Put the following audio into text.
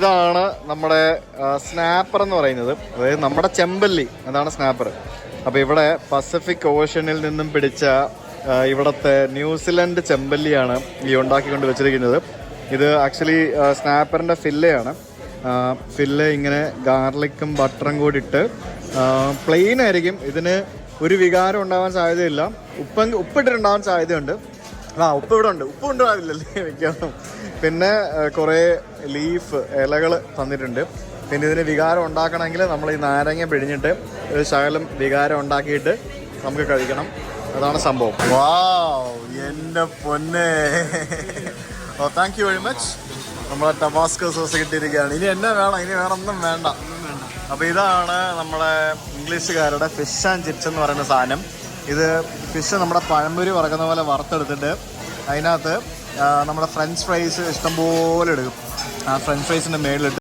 ഇതാണ് നമ്മുടെ സ്നാപ്പർ എന്ന് പറയുന്നത്. അതായത് നമ്മുടെ ചെമ്പല്ലി, അതാണ് സ്നാപ്പർ. അപ്പോൾ ഇവിടെ പസഫിക് ഓഷനിൽ നിന്നും പിടിച്ച ഇവിടുത്തെ ന്യൂസിലൻഡ് ചെമ്പല്ലിയാണ് ഈ ഉണ്ടാക്കിക്കൊണ്ട് വെച്ചിരിക്കുന്നത്. ഇത് ആക്ച്വലി സ്നാപ്പറിൻ്റെ ഫില്ലയാണ്. ഫില്ല് ഇങ്ങനെ ഗാർലിക്കും ബട്ടറും കൂടി ഇട്ട് പ്ലെയിൻ ആയിരിക്കും. ഇതിന് ഒരു വികാരം ഉണ്ടാവാൻ സാധ്യതയില്ല. ഉപ്പിട്ടിട്ടുണ്ടാവാൻ സാധ്യതയുണ്ട്. ഉപ്പ് ഇവിടെ ഉണ്ട്. ഉപ്പ് കൊണ്ടുപോകില്ലല്ലേ മിക്കവാറും. പിന്നെ കുറേ ലീഫ് ഇലകൾ തന്നിട്ടുണ്ട്. പിന്നെ ഇതിന് വികാരം ഉണ്ടാക്കണമെങ്കിൽ നമ്മൾ ഈ നാരങ്ങ പിഴിഞ്ഞിട്ട് ഒരു ശകലം വികാരം ഉണ്ടാക്കിയിട്ട് നമുക്ക് കഴിക്കണം. അതാണ് സംഭവം. വാവ്, എൻ്റെ പൊന്നെ. Thank you very much. നമ്മളെ ടബാസ്കോ സോസ് കിട്ടിയിരിക്കുകയാണ്. ഇനി എന്നെ വേണം, ഇനി വേറെ ഒന്നും വേണ്ട. അപ്പോൾ ഇതാണ് നമ്മുടെ ഇംഗ്ലീഷുകാരുടെ ഫിഷ് ആൻഡ് ചിപ്സ് എന്ന് പറയുന്ന സാധനം. ഇത് ഫിഷ് നമ്മുടെ പഴംപൊരി വറക്കുന്ന പോലെ വറുത്തെടുത്തിട്ട് അതിനകത്ത് നമ്മുടെ ഫ്രഞ്ച് ഫ്രൈസ് ഇഷ്ടംപോലെ എടുക്കും. ആ ഫ്രഞ്ച് ഫ്രൈസിൻ്റെ മേളിലിട്ട്